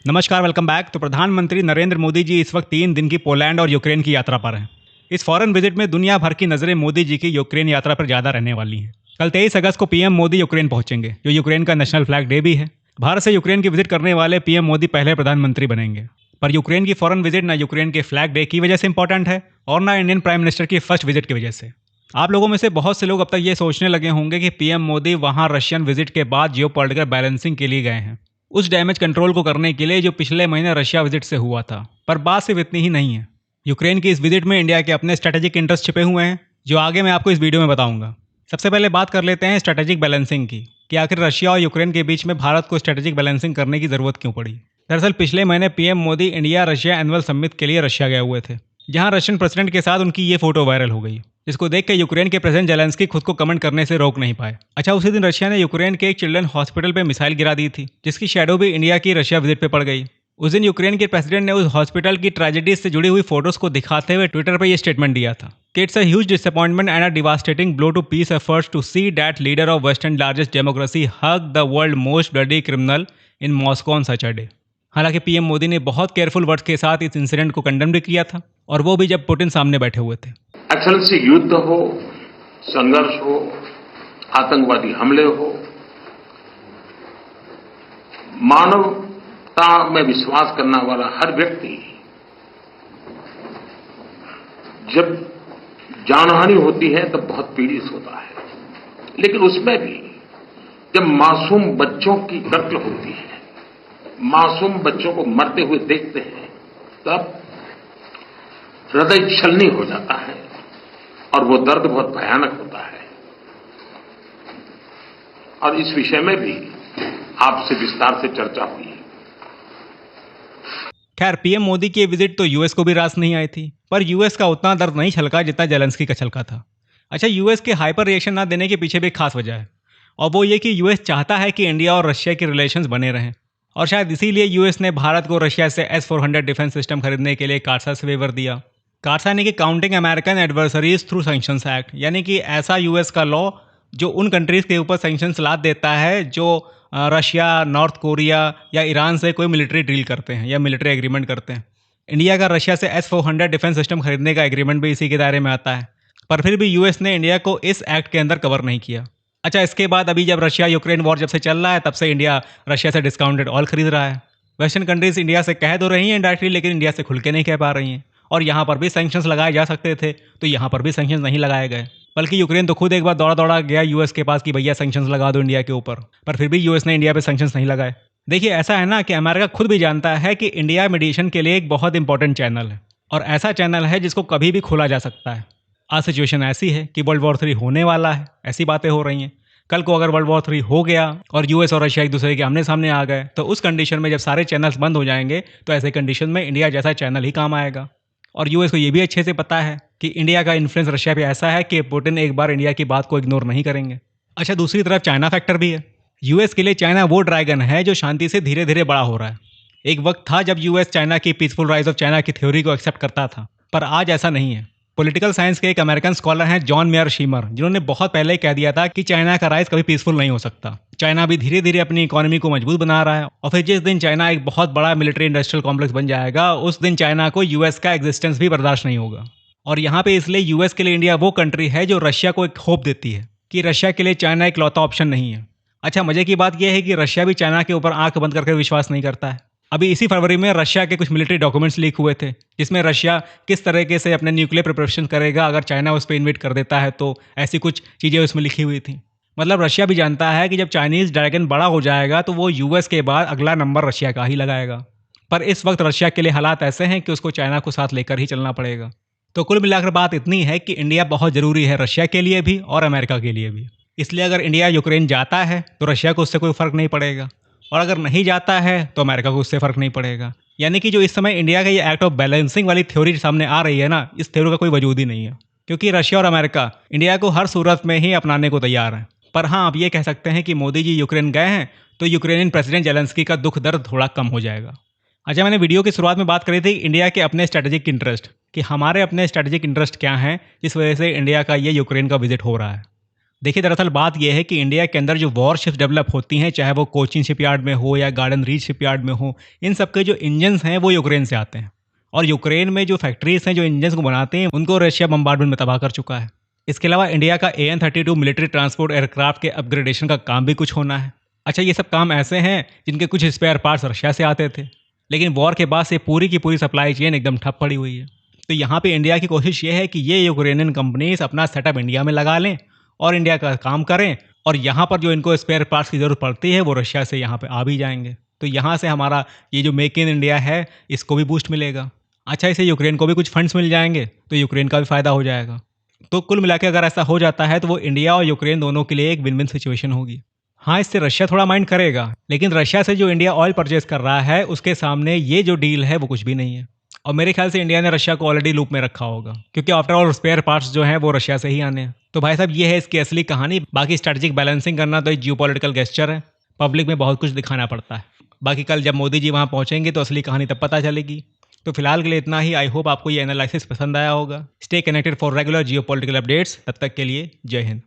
नमस्कार, welcome back. तो प्रधानमंत्री नरेंद्र मोदी जी इस वक्त 3 दिन की पोलैंड और यूक्रेन की यात्रा पर हैं। इस फॉरेन विजिट में दुनिया भर की नज़रें मोदी जी की यूक्रेन यात्रा पर ज़्यादा रहने वाली हैं। कल 23 अगस्त को पीएम मोदी यूक्रेन पहुंचेंगे, जो यूक्रेन का नेशनल फ्लैग डे भी है। भारत से यूक्रेन की विजिट करने वाले पीएम मोदी पहले प्रधानमंत्री बनेंगे। पर यूक्रेन की फॉरेन विजिट ना यूक्रेन के फ्लैग डे की वजह से इंपॉर्टेंट है और ना इंडियन प्राइम मिनिस्टर की फर्स्ट विजिट की वजह से। आप लोगों में से बहुत से लोग अब तक ये सोचने लगे होंगे कि पीएम मोदी वहां रशियन विजिट के बाद जियोपॉलिटिकल बैलेंसिंग के लिए गए हैं, उस डैमेज कंट्रोल को करने के लिए जो पिछले महीने रशिया विजिट से हुआ था। पर बात सिर्फ इतनी ही नहीं है। यूक्रेन की इस विजिट में इंडिया के अपने स्ट्रेटेजिक इंटरेस्ट छिपे हुए हैं, जो आगे मैं आपको इस वीडियो में बताऊंगा। सबसे पहले बात कर लेते हैं स्ट्रेटेजिक बैलेंसिंग की, कि आखिर रशिया और यूक्रेन के बीच में भारत को स्ट्रेटेजिक बैलेंसिंग करने की जरूरत क्यों पड़ी। दरअसल पिछले महीने PM Modi India Russia annual summit के लिए रशिया गए हुए थे, जहां रशियन प्रेसिडेंट के साथ उनकी ये फोटो वायरल हो गई, जिसको देख के यूक्रेन के प्रेसिडेंट जेलेंस्की खुद को कमेंट करने से रोक नहीं पाए। अच्छा, उसी दिन रशिया ने यूक्रेन के एक चिल्ड्रन हॉस्पिटल पे मिसाइल गिरा दी थी, जिसकी शैडो भी इंडिया की रशिया विजिट पे पड़ गई। उस दिन यूक्रेन के प्रेसिडेंट ने उस हॉस्पिटल की ट्रेजेडी से जुड़ी हुई फोटोज को दिखाते हुए ट्विटर पर यह स्टेटमेंट दिया था कि it's a huge disappointment and a devastating blow to peace efforts to see that leader of western largest democracy hug the world most bloody criminal in Moscow on such a day. हालांकि PM Modi ने बहुत careful words के साथ इस incident को condemn भी किया था, और वो भी जब पुतिन सामने बैठे हुए थे। एक्सेलेंसी, युद्ध हो, संघर्ष हो, आतंकवादी हमले हो, मानवता में विश्वास करने वाला हर व्यक्ति, जब जानहानि होती है तब बहुत पीड़ित होता है। लेकिन उसमें भी जब मासूम बच्चों की कत्ल होती है, मासूम बच्चों को मरते हुए देखते हैं, तब हृदय छलनी हो जाता है और वो दर्द बहुत भयानक होता है। और इस विषय में भी आपसे विस्तार से चर्चा हुई है। खैर, पीएम मोदी की विजिट तो यूएस को भी रास नहीं आई थी, पर यूएस का उतना दर्द नहीं छलका जितना जेलेंस्की का छलका था। अच्छा, यूएस के हाइपर रिएक्शन ना देने के पीछे भी एक खास वजह है, और वो ये कि यूएस चाहता है कि इंडिया और रशिया के रिलेशंस बने रहें, और शायद इसीलिए यूएस ने भारत को रशिया से S-400 डिफेंस सिस्टम खरीदने के लिए कार्सा से वेवर दिया। कार्सा यानी कि counting American adversaries through sanctions act, यानी कि ऐसा यूएस का लॉ जो उन कंट्रीज़ के ऊपर सैंक्शंस लाद देता है जो रशिया, नॉर्थ कोरिया या ईरान से कोई मिलिट्री डील करते हैं या मिलिट्री एग्रीमेंट करते हैं। इंडिया का रशिया से S-400 डिफेंस सिस्टम खरीदने का एग्रीमेंट भी इसी के दायरे में आता है, पर फिर भी यूएस ने इंडिया को इस एक्ट के अंदर कवर नहीं किया। अच्छा, इसके बाद अभी जब रशिया यूक्रेन वॉर जब से चल रहा है, तब से इंडिया रशिया से डिस्काउंटेड ऑयल खरीद रहा है। वेस्टर्न कंट्रीज इंडिया से कह तो रही हैं इंडायरेक्टली, लेकिन इंडिया से खुल के नहीं कह पा रही हैं। और यहाँ पर भी सैंक्शंस लगाए जा सकते थे, तो यहाँ पर भी सैंक्शंस नहीं लगाए गए, बल्कि यूक्रेन तो खुद एक बार दौड़ा दौड़ा गया यूएस के पास कि भैया सैंक्शंस लगा दो इंडिया के ऊपर, पर फिर भी यूएस ने इंडिया पे सैंक्शंस नहीं लगाए। देखिए, ऐसा है ना कि अमेरिका खुद भी जानता है कि इंडिया मीडिएशन के लिए एक बहुत इंपॉर्टेंट चैनल है, और ऐसा चैनल है जिसको कभी भी खोला जा सकता है। आज सिचुएशन ऐसी है कि वर्ल्ड वॉर 3 होने वाला है, ऐसी बातें हो रही हैं। कल को अगर वर्ल्ड वॉर 3 हो गया और यूएस और रशिया एक दूसरे के आमने सामने आ गए, तो उस कंडीशन में जब सारे चैनल्स बंद हो जाएंगे, तो ऐसे कंडीशन में इंडिया जैसा चैनल ही काम आएगा। और यूएस को ये भी अच्छे से पता है कि इंडिया का इन्फ्लुएंस रशिया पे ऐसा है कि पुतिन एक बार इंडिया की बात को इग्नोर नहीं करेंगे। अच्छा, दूसरी तरफ चाइना फैक्टर भी है। यूएस के लिए चाइना वो ड्रैगन है जो शांति से धीरे धीरे बड़ा हो रहा है। एक वक्त था जब यूएस चाइना की पीसफुल राइज ऑफ चाइना की थ्योरी को एक्सेप्ट करता था, पर आज ऐसा नहीं है। पॉलिटिकल साइंस के एक अमेरिकन स्कॉलर हैं जॉन मेयर शीमर, जिन्होंने बहुत पहले ही कह दिया था कि चाइना का राइज कभी पीसफुल नहीं हो सकता। चाइना भी धीरे धीरे अपनी इकोनॉमी को मजबूत बना रहा है, और फिर जिस दिन चाइना एक बहुत बड़ा मिलिट्री इंडस्ट्रियल कॉम्प्लेक्स बन जाएगा, उस दिन चाइना को यूएस का एग्जिस्टेंस भी बर्दाश्त नहीं होगा। और यहाँ पे इसलिए यूएस के लिए इंडिया वो कंट्री है जो रशिया को एक होप देती है कि रशिया के लिए चाइना एक लौता ऑप्शन नहीं है। अच्छा, मजे की बात यह है कि रशिया भी चाइना के ऊपर आंख बंद करके विश्वास नहीं करता है। अभी इसी फरवरी में रशिया के कुछ मिलिट्री डॉक्यूमेंट्स लीक हुए थे, जिसमें रशिया किस तरीके से अपने न्यूक्लियर प्रिपरेशन करेगा अगर चाइना उस पर इन्वेट कर देता है, तो ऐसी कुछ चीज़ें उसमें लिखी हुई थी। मतलब रशिया भी जानता है कि जब चाइनीज़ ड्रैगन बड़ा हो जाएगा तो वो यूएस के बाद अगला नंबर रशिया का ही लगाएगा। पर इस वक्त रशिया के लिए हालात ऐसे हैं कि उसको चाइना को साथ लेकर ही चलना पड़ेगा। तो कुल मिलाकर बात इतनी है कि इंडिया बहुत ज़रूरी है रशिया के लिए भी और अमेरिका के लिए भी। इसलिए अगर इंडिया यूक्रेन जाता है तो रशिया को उससे कोई फ़र्क नहीं पड़ेगा, और अगर नहीं जाता है तो अमेरिका को उससे फ़र्क नहीं पड़ेगा। यानी कि जो इस समय इंडिया का ये एक्ट ऑफ बैलेंसिंग वाली थ्योरी सामने आ रही है ना, इस थ्योरी का कोई वजूद ही नहीं है, क्योंकि रशिया और अमेरिका इंडिया को हर सूरत में ही अपनाने को तैयार हैं। पर हाँ, आप ये कह सकते हैं कि मोदी जी यूक्रेन गए हैं तो यूक्रेनियन प्रेसिडेंट जेलेंस्की का दुख दर्द थोड़ा कम हो जाएगा। अच्छा, मैंने वीडियो की शुरुआत में बात करी थी इंडिया के अपने स्ट्रेटेजिक इंटरेस्ट, कि हमारे अपने स्ट्रेटेजिक इंटरेस्ट क्या हैं, इस वजह से इंडिया का ये यूक्रेन का विजिट हो रहा है। देखिए, दरअसल बात यह है कि इंडिया के अंदर जो वॉरशिप्स डेवलप होती हैं, चाहे वो कोचीन शिपयार्ड में हो या गार्डन रीच शिपयार्ड में हो, इन सब के जो इंजन्स हैं वो यूक्रेन से आते हैं। और यूक्रेन में जो फैक्ट्रीज हैं जो इंजन्स को बनाते हैं, उनको रशिया बम्बार्डमेंट में तबाह कर चुका है। इसके अलावा इंडिया का AN-32 मिलिट्री ट्रांसपोर्ट एयरक्राफ्ट के अपग्रेडेशन का काम भी कुछ होना है। अच्छा, ये सब काम ऐसे हैं जिनके कुछ स्पेयर पार्ट्स रशिया से आते थे, लेकिन वॉर के बाद से पूरी की पूरी सप्लाई चेन एकदम ठप पड़ी हुई है। तो यहाँ पे इंडिया की कोशिश ये है कि ये यूक्रेनियन कंपनीज अपना सेटअप इंडिया में लगा लें और इंडिया का काम करें, और यहाँ पर जो इनको स्पेयर पार्ट्स की ज़रूरत पड़ती है वो रशिया से यहाँ पे आ भी जाएंगे। तो यहाँ से हमारा ये जो मेक इन इंडिया है, इसको भी बूस्ट मिलेगा। अच्छा, इससे यूक्रेन को भी कुछ फंड्स मिल जाएंगे, तो यूक्रेन का भी फ़ायदा हो जाएगा। तो कुल मिला के अगर ऐसा हो जाता है तो वो इंडिया और यूक्रेन दोनों के लिए एक विन विन सिचुएशन होगी। हाँ, इससे रशिया थोड़ा माइंड करेगा, लेकिन रशिया से जो इंडिया ऑयल परचेज कर रहा है उसके सामने ये जो डील है वो कुछ भी नहीं है। और मेरे ख्याल से इंडिया ने रशिया को ऑलरेडी लूप में रखा होगा, क्योंकि आफ्टर ऑल स्पेयर पार्ट्स जो हैं वो रशिया से ही आने हैं। तो भाई साहब, ये है इसकी असली कहानी। बाकी स्ट्रेटेजिक बैलेंसिंग करना तो एक जियोपॉलिटिकल गेस्चर है, पब्लिक में बहुत कुछ दिखाना पड़ता है। बाकी कल जब मोदी जी वहाँ पहुँचेंगे तो असली कहानी तब पता चलेगी। तो फिलहाल के लिए इतना ही। आई होप आपको ये एनालिसिस पसंद आया होगा। Stay connected for regular geopolitical updates. तब तक के लिए जय हिंद।